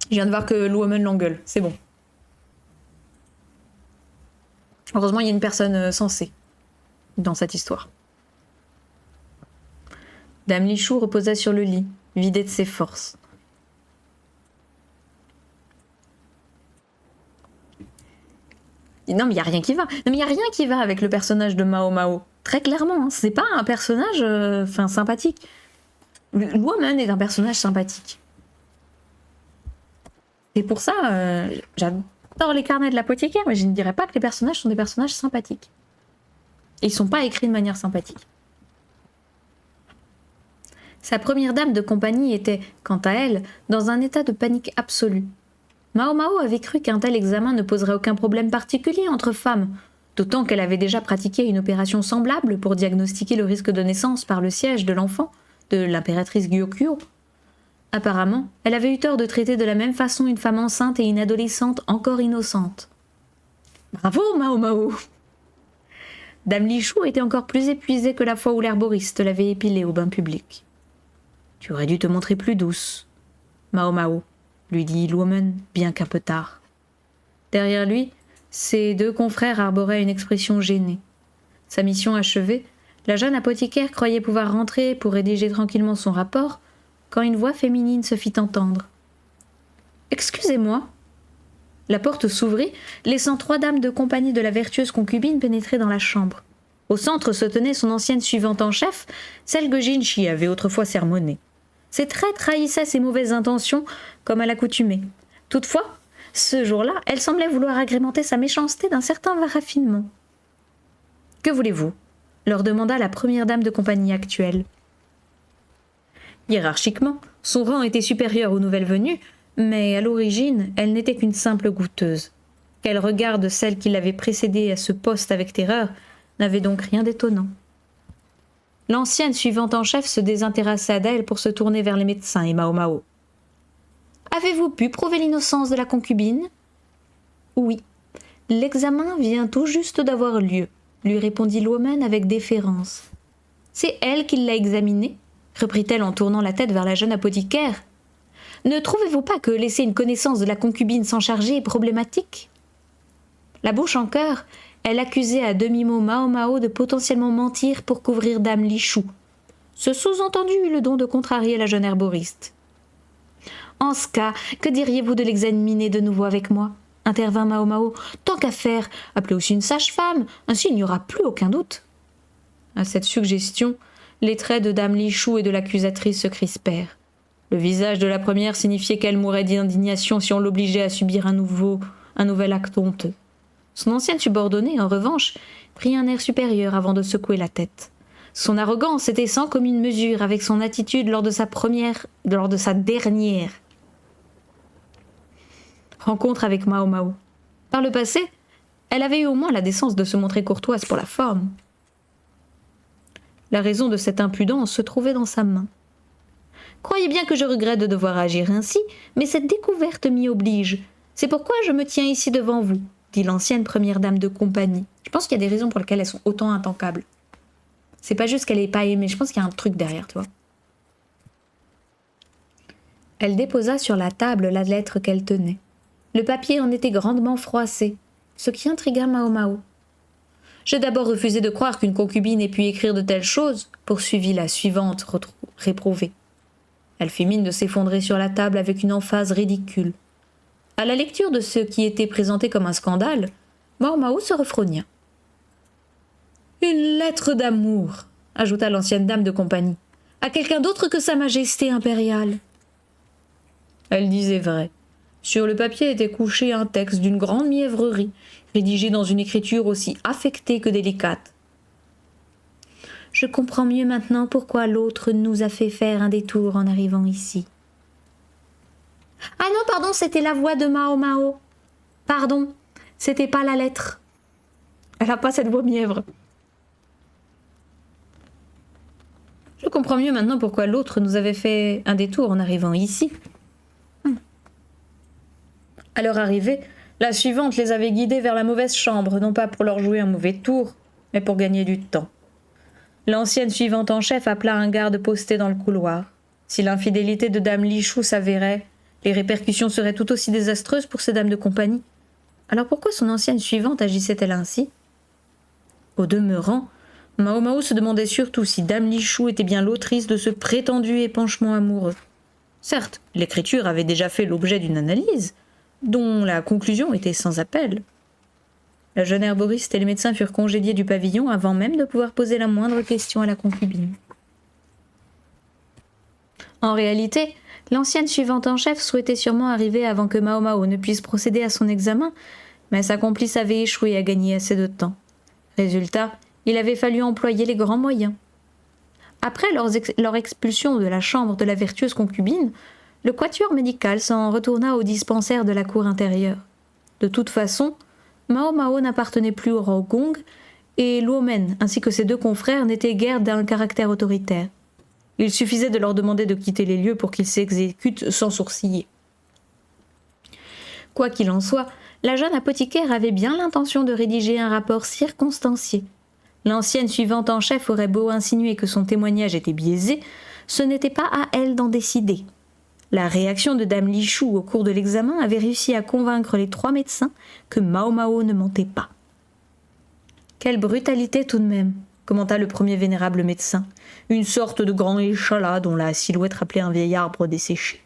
Je viens de voir que Woman l'engueule, c'est bon. Heureusement, il y a une personne sensée dans cette histoire. Dame Lichou reposa sur le lit, vidée de ses forces. Non, mais il n'y a rien qui va. Non, mais il n'y a rien qui va avec le personnage de Mao Mao. Très clairement, hein. C'est pas un personnage sympathique. Woman est un personnage sympathique. Et pour ça, j'adore les carnets de l'apothicaire, mais je ne dirais pas que les personnages sont des personnages sympathiques. Et ils ne sont pas écrits de manière sympathique. Sa première dame de compagnie était, quant à elle, dans un état de panique absolue. Mao Mao avait cru qu'un tel examen ne poserait aucun problème particulier entre femmes, d'autant qu'elle avait déjà pratiqué une opération semblable pour diagnostiquer le risque de naissance par le siège de l'enfant, de l'impératrice Gyokyo. Apparemment, elle avait eu tort de traiter de la même façon une femme enceinte et une adolescente encore innocente. Bravo, Mao Mao! Dame Lichou était encore plus épuisée que la fois où l'herboriste l'avait épilée au bain public. « Tu aurais dû te montrer plus douce, Mao Mao, » lui dit Woman, bien qu'un peu tard. Derrière lui, ses 2 confrères arboraient une expression gênée. Sa mission achevée, la jeune apothicaire croyait pouvoir rentrer pour rédiger tranquillement son rapport, quand une voix féminine se fit entendre. « Excusez-moi !» La porte s'ouvrit, laissant 3 dames de compagnie de la vertueuse concubine pénétrer dans la chambre. Au centre se tenait son ancienne suivante en chef, celle que Jinchi avait autrefois sermonnée. Ses traits trahissaient ses mauvaises intentions, comme à l'accoutumée. Toutefois, ce jour-là, elle semblait vouloir agrémenter sa méchanceté d'un certain raffinement. « Que voulez-vous » leur demanda la première dame de compagnie actuelle. Hiérarchiquement, son rang était supérieur aux nouvelles venues, mais à l'origine, elle n'était qu'une simple goûteuse. Qu'elle regarde celle qui l'avait précédée à ce poste avec terreur n'avait donc rien d'étonnant. L'ancienne suivante en chef se désintéressa d'elle pour se tourner vers les médecins et Mao Mao. Avez-vous pu prouver l'innocence de la concubine ? Oui. L'examen vient tout juste d'avoir lieu, lui répondit Luomen avec déférence. C'est elle qui l'a examiné, reprit-elle en tournant la tête vers la jeune apothicaire. Ne trouvez-vous pas que laisser une connaissance de la concubine sans charger est problématique ? La bouche en cœur, elle accusait à demi-mot Mao Mao de potentiellement mentir pour couvrir dame Lichou. Ce sous-entendu eut le don de contrarier la jeune herboriste. En ce cas, que diriez-vous de l'examiner de nouveau avec moi ? Intervint Mao Mao. Tant qu'à faire, appelez aussi une sage-femme, ainsi il n'y aura plus aucun doute. À cette suggestion, les traits de dame Lichou et de l'accusatrice se crispèrent. Le visage de la première signifiait qu'elle mourrait d'indignation si on l'obligeait à subir un nouvel acte honteux. Son ancienne subordonnée, en revanche, prit un air supérieur avant de secouer la tête. Son arrogance était sans commune mesure avec son attitude lors de sa dernière rencontre avec Mao Mao. Par le passé, elle avait eu au moins la décence de se montrer courtoise pour la forme. La raison de cette impudence se trouvait dans sa main. « Croyez bien que je regrette de devoir agir ainsi, mais cette découverte m'y oblige. C'est pourquoi je me tiens ici devant vous, » dit l'ancienne première dame de compagnie. Je pense qu'il y a des raisons pour lesquelles elles sont autant intankables. C'est pas juste qu'elle n'est pas aimée, je pense qu'il y a un truc derrière, tu vois. Elle déposa sur la table la lettre qu'elle tenait. Le papier en était grandement froissé, ce qui intrigua Mao Mao. « J'ai d'abord refusé de croire qu'une concubine ait pu écrire de telles choses, » poursuivit la suivante réprouvée. Elle fit mine de s'effondrer sur la table avec une emphase ridicule. À la lecture de ce qui était présenté comme un scandale, Mao Mao se refrogna. « Une lettre d'amour » ajouta l'ancienne dame de compagnie, « à quelqu'un d'autre que sa majesté impériale. » Elle disait vrai. Sur le papier était couché un texte d'une grande mièvrerie, rédigé dans une écriture aussi affectée que délicate. « Je comprends mieux maintenant pourquoi l'autre nous a fait faire un détour en arrivant ici. »« Ah non, pardon, c'était la voix de Mao Mao. Pardon, c'était pas la lettre. Elle n'a pas cette voix mièvre. »« Je comprends mieux maintenant pourquoi l'autre nous avait fait un détour en arrivant ici. » À leur arrivée, la suivante les avait guidés vers la mauvaise chambre, non pas pour leur jouer un mauvais tour, mais pour gagner du temps. L'ancienne suivante en chef appela un garde posté dans le couloir. Si l'infidélité de dame Lichou s'avérait, les répercussions seraient tout aussi désastreuses pour ces dames de compagnie. Alors pourquoi son ancienne suivante agissait-elle ainsi ? Au demeurant, Mao Mao se demandait surtout si dame Lichou était bien l'autrice de ce prétendu épanchement amoureux. Certes, l'écriture avait déjà fait l'objet d'une analyse, dont la conclusion était sans appel. La jeune herboriste et les médecins furent congédiés du pavillon avant même de pouvoir poser la moindre question à la concubine. En réalité, l'ancienne suivante en chef souhaitait sûrement arriver avant que Mao Mao ne puisse procéder à son examen, mais sa complice avait échoué à gagner assez de temps. Résultat, il avait fallu employer les grands moyens. Après leur expulsion de la chambre de la vertueuse concubine, le quatuor médical s'en retourna au dispensaire de la cour intérieure. De toute façon, Mao Mao n'appartenait plus au roi Gong, et Luomen, ainsi que ses deux confrères, n'étaient guère d'un caractère autoritaire. Il suffisait de leur demander de quitter les lieux pour qu'ils s'exécutent sans sourciller. Quoi qu'il en soit, la jeune apothicaire avait bien l'intention de rédiger un rapport circonstancié. L'ancienne suivante en chef aurait beau insinuer que son témoignage était biaisé, ce n'était pas à elle d'en décider. La réaction de dame Lichou au cours de l'examen avait réussi à convaincre les 3 médecins que Mao Mao ne mentait pas. « Quelle brutalité tout de même !» commenta le premier vénérable médecin, une sorte de grand échalas dont la silhouette rappelait un vieil arbre desséché.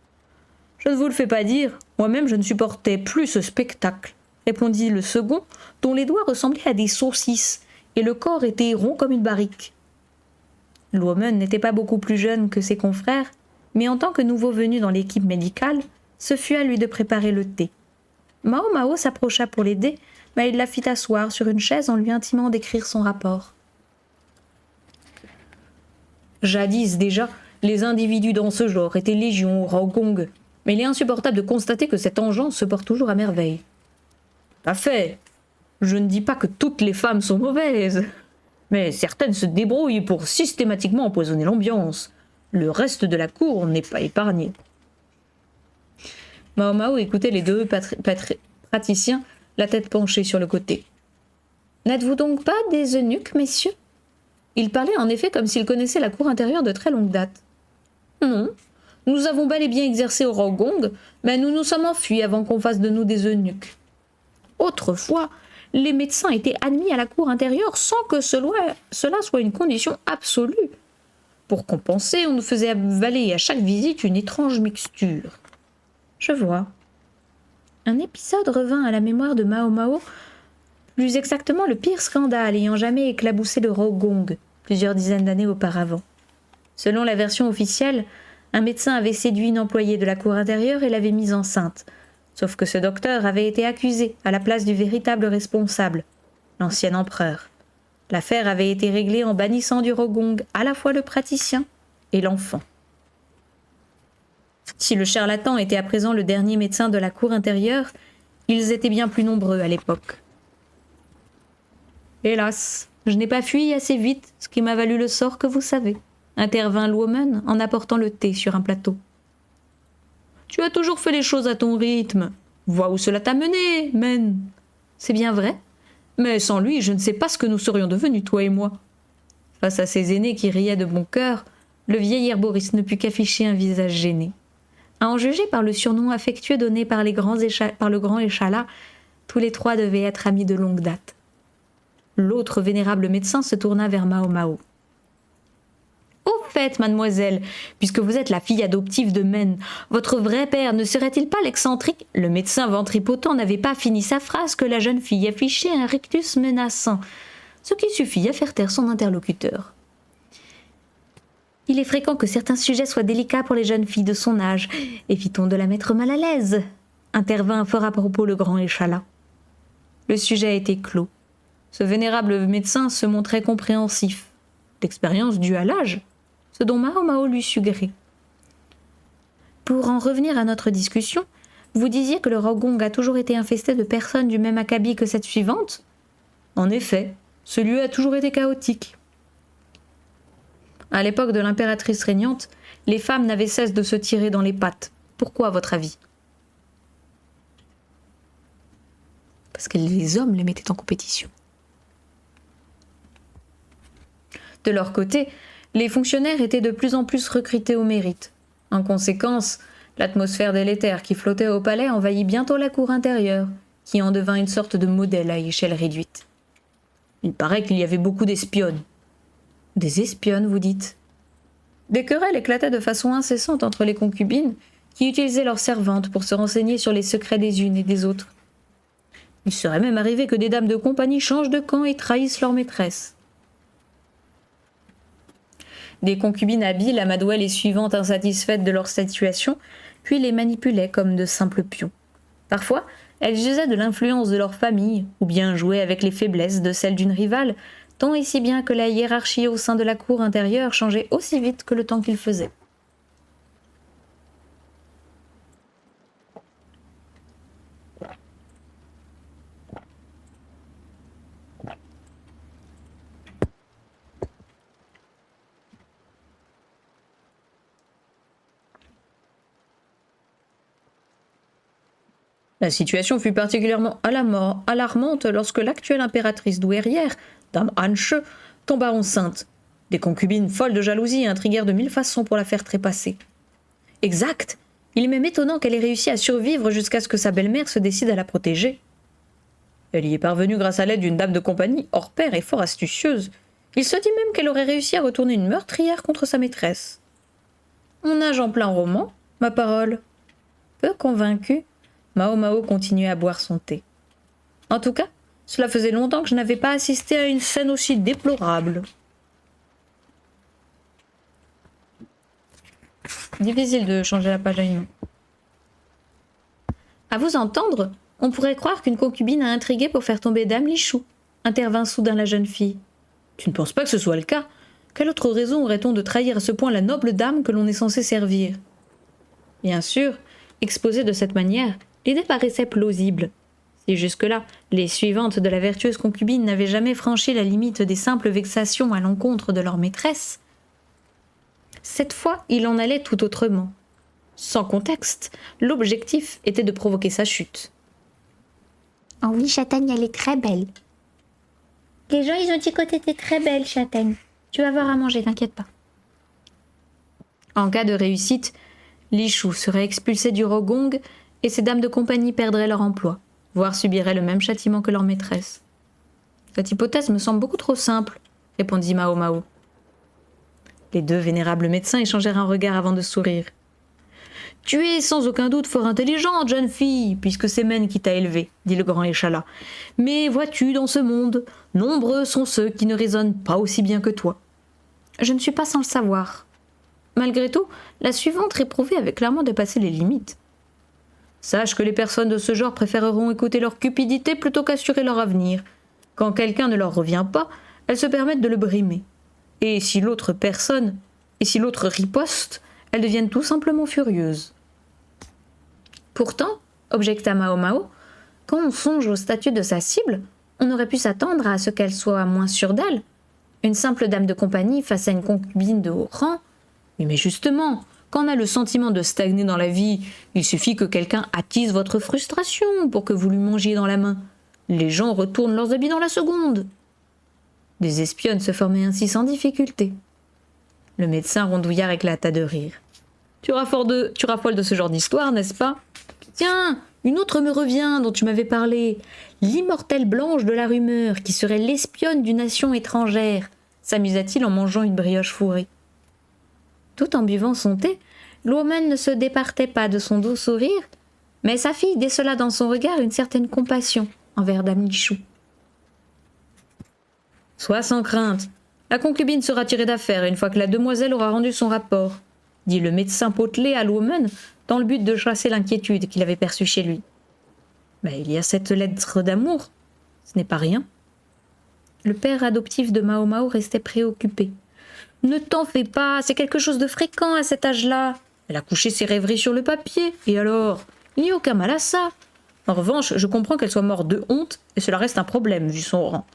« Je ne vous le fais pas dire, moi-même je ne supportais plus ce spectacle, » répondit le second, dont les doigts ressemblaient à des saucisses et le corps était rond comme une barrique. Luomen n'était pas beaucoup plus jeune que ses confrères, mais en tant que nouveau venu dans l'équipe médicale, ce fut à lui de préparer le thé. Mao Mao s'approcha pour l'aider, mais il la fit asseoir sur une chaise en lui intimant d'écrire son rapport. Jadis déjà, les individus dans ce genre étaient légion au roi Gong, mais il est insupportable de constater que cette engeance se porte toujours à merveille. Pas fait. Je ne dis pas que toutes les femmes sont mauvaises, mais certaines se débrouillent pour systématiquement empoisonner l'ambiance. Le reste de la cour n'est pas épargné. Mao Mao écoutait les deux praticiens, la tête penchée sur le côté. « N'êtes-vous donc pas des eunuques, messieurs ?» Il parlait en effet comme s'il connaissait la cour intérieure de très longue date. « Non, nous avons bel et bien exercé au Rogong, mais nous nous sommes enfuis avant qu'on fasse de nous des eunuques. Autrefois, les médecins étaient admis à la cour intérieure sans que cela soit une condition absolue. Pour compenser, on nous faisait avaler à chaque visite une étrange mixture. » Je vois. Un épisode revint à la mémoire de Mao Mao, plus exactement le pire scandale ayant jamais éclaboussé le Rogong, plusieurs dizaines d'années auparavant. Selon la version officielle, un médecin avait séduit une employée de la cour intérieure et l'avait mise enceinte. Sauf que ce docteur avait été accusé à la place du véritable responsable, l'ancien empereur. L'affaire avait été réglée en bannissant du Rogong à la fois le praticien et l'enfant. Si le charlatan était à présent le dernier médecin de la cour intérieure, ils étaient bien plus nombreux à l'époque. « Hélas, je n'ai pas fui assez vite, ce qui m'a valu le sort que vous savez, » intervint Luomen en apportant le thé sur un plateau. « Tu as toujours fait les choses à ton rythme. Vois où cela t'a mené, Men. »« C'est bien vrai, mais sans lui, je ne sais pas ce que nous serions devenus, toi et moi. » Face à ses aînés qui riaient de bon cœur, le vieil Herboris ne put qu'afficher un visage gêné. À en juger par le surnom affectueux donné par le grand échalas, tous les trois devaient être amis de longue date. L'autre vénérable médecin se tourna vers Mao Mao. « Au fait, mademoiselle, puisque vous êtes la fille adoptive de Men, votre vrai père ne serait-il pas l'excentrique ?» Le médecin ventripotent n'avait pas fini sa phrase que la jeune fille affichait un rictus menaçant, ce qui suffit à faire taire son interlocuteur. « Il est fréquent que certains sujets soient délicats pour les jeunes filles de son âge. Évitons de la mettre mal à l'aise, » intervint fort à propos le grand échalas. Le sujet était clos. Ce vénérable médecin se montrait compréhensif. L'expérience due à l'âge, ce dont Mao Mao lui sut gré. Pour en revenir à notre discussion, vous disiez que le Rogong a toujours été infesté de personnes du même acabit que cette suivante ? En effet, ce lieu a toujours été chaotique. À l'époque de l'impératrice régnante, les femmes n'avaient cesse de se tirer dans les pattes. Pourquoi, à votre avis ? Parce que les hommes les mettaient en compétition. De leur côté, les fonctionnaires étaient de plus en plus recrutés au mérite. En conséquence, l'atmosphère délétère qui flottait au palais envahit bientôt la cour intérieure, qui en devint une sorte de modèle à échelle réduite. Il paraît qu'il y avait beaucoup d'espionnes. Des espionnes, vous dites ? Des querelles éclataient de façon incessante entre les concubines, qui utilisaient leurs servantes pour se renseigner sur les secrets des unes et des autres. Il serait même arrivé que des dames de compagnie changent de camp et trahissent leur maîtresse. Des concubines habiles amadouaient les suivantes insatisfaites de leur situation, puis les manipulaient comme de simples pions. Parfois, elles usaient de l'influence de leur famille, ou bien jouaient avec les faiblesses de celles d'une rivale, tant et si bien que la hiérarchie au sein de la cour intérieure changeait aussi vite que le temps qu'il faisait. La situation fut particulièrement alarmante lorsque l'actuelle impératrice douairière, Dame Hanche, tomba enceinte. Des concubines folles de jalousie intriguèrent de mille façons pour la faire trépasser. Exact, il est même étonnant qu'elle ait réussi à survivre jusqu'à ce que sa belle-mère se décide à la protéger. Elle y est parvenue grâce à l'aide d'une dame de compagnie hors pair et fort astucieuse. Il se dit même qu'elle aurait réussi à retourner une meurtrière contre sa maîtresse. On nage en plein roman, ma parole. Peu convaincu, Mao Mao continuait à boire son thé. En tout cas, cela faisait longtemps que je n'avais pas assisté à une scène aussi déplorable. Difficile de changer la page à une main. À vous entendre, on pourrait croire qu'une concubine a intrigué pour faire tomber Dame Lichou, intervint soudain la jeune fille. Tu ne penses pas que ce soit le cas ? Quelle autre raison aurait-on de trahir à ce point la noble dame que l'on est censé servir ? Bien sûr, exposée de cette manière, l'idée paraissait plausible. Si jusque-là, les suivantes de la vertueuse concubine n'avaient jamais franchi la limite des simples vexations à l'encontre de leur maîtresse, cette fois, il en allait tout autrement. Sans contexte, l'objectif était de provoquer sa chute. « Oh oui, Châtaigne, elle est très belle. »« Les gens, ils ont dit que t'étais très belle, Châtaigne. Tu vas avoir à manger, t'inquiète pas. » En cas de réussite, Lichou serait expulsé du Rogong et ses dames de compagnie perdraient leur emploi, voire subiraient le même châtiment que leur maîtresse. Cette hypothèse me semble beaucoup trop simple, répondit Mao Mao. Les deux vénérables médecins échangèrent un regard avant de sourire. Tu es sans aucun doute fort intelligente, jeune fille, puisque c'est Mène qui t'a élevée, dit le grand échalas. Mais vois-tu, dans ce monde, nombreux sont ceux qui ne raisonnent pas aussi bien que toi. Je ne suis pas sans le savoir. Malgré tout, la suivante réprouvée avait clairement dépassé les limites. Sache que les personnes de ce genre préféreront écouter leur cupidité plutôt qu'assurer leur avenir. Quand quelqu'un ne leur revient pas, elles se permettent de le brimer. Et si l'autre riposte, elles deviennent tout simplement furieuses. Pourtant, objecta Mao Mao, quand on songe au statut de sa cible, on aurait pu s'attendre à ce qu'elle soit moins sûre d'elle. Une simple dame de compagnie face à une concubine de haut rang. Oui, mais justement, quand on a le sentiment de stagner dans la vie, il suffit que quelqu'un attise votre frustration pour que vous lui mangiez dans la main. Les gens retournent leurs habits dans la seconde. Des espionnes se formaient ainsi sans difficulté. Le médecin rondouillard éclata de rire. Tu raffoles de ce genre d'histoire, n'est-ce pas? Tiens, une autre me revient dont tu m'avais parlé. L'immortelle Blanche de la rumeur, qui serait l'espionne d'une nation étrangère, s'amusa-t-il en mangeant une brioche fourrée. Tout en buvant son thé, Luomen ne se départait pas de son doux sourire, mais sa fille décela dans son regard une certaine compassion envers dame Lichou. Sois sans crainte, la concubine sera tirée d'affaire une fois que la demoiselle aura rendu son rapport, dit le médecin potelé à Luomen dans le but de chasser l'inquiétude qu'il avait perçue chez lui. Mais il y a cette lettre d'amour, ce n'est pas rien. Le père adoptif de Mao Mao restait préoccupé. Ne t'en fais pas, c'est quelque chose de fréquent à cet âge-là. Elle a couché ses rêveries sur le papier, et alors? Il n'y a aucun mal à ça. En revanche, je comprends qu'elle soit morte de honte, et cela reste un problème, vu son rang.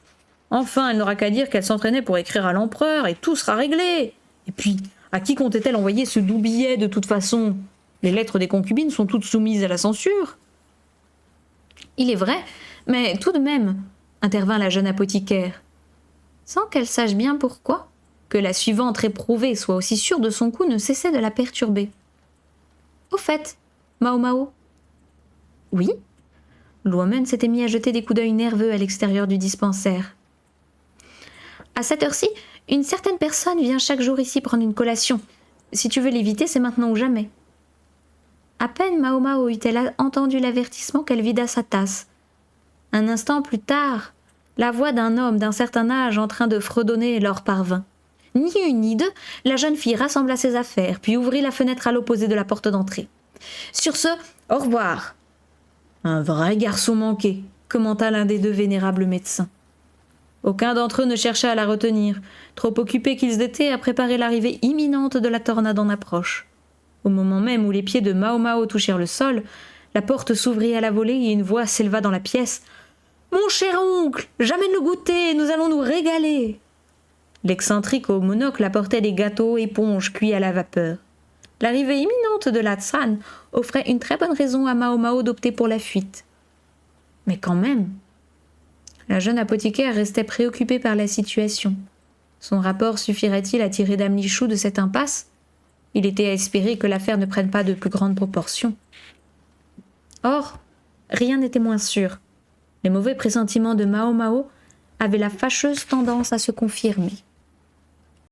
Enfin, elle n'aura qu'à dire qu'elle s'entraînait pour écrire à l'empereur, et tout sera réglé. Et puis, à qui comptait-elle envoyer ce doux billet de toute façon? Les lettres des concubines sont toutes soumises à la censure. Il est vrai, mais tout de même, intervint la jeune apothicaire. Sans qu'elle sache bien pourquoi, que la suivante réprouvée soit aussi sûre de son coup ne cessait de la perturber. Au fait, Mao Mao. Oui? Luomen s'était mis à jeter des coups d'œil nerveux à l'extérieur du dispensaire. À cette heure-ci, une certaine personne vient chaque jour ici prendre une collation. Si tu veux l'éviter, c'est maintenant ou jamais. À peine Mao Mao eut-elle entendu l'avertissement qu'elle vida sa tasse. Un instant plus tard, la voix d'un homme d'un certain âge en train de fredonner leur parvint. Ni une ni deux, la jeune fille rassembla ses affaires, puis ouvrit la fenêtre à l'opposé de la porte d'entrée. Sur ce, au revoir. Un vrai garçon manqué, commenta l'un des deux vénérables médecins. Aucun d'entre eux ne chercha à la retenir, trop occupés qu'ils étaient à préparer l'arrivée imminente de la tornade en approche. Au moment même où les pieds de Mao Mao touchèrent le sol, la porte s'ouvrit à la volée et une voix s'éleva dans la pièce. « Mon cher oncle, j'amène le goûter, nous allons nous régaler !» L'excentrique au monocle apportait des gâteaux éponges cuits à la vapeur. L'arrivée imminente de la Tsan offrait une très bonne raison à Mao Mao d'opter pour la fuite. Mais quand même, la jeune apothicaire restait préoccupée par la situation. Son rapport suffirait-il à tirer dame Lichou de cette impasse? Il était à espérer que l'affaire ne prenne pas de plus grandes proportions. Or, rien n'était moins sûr. Les mauvais pressentiments de Mao Mao avaient la fâcheuse tendance à se confirmer.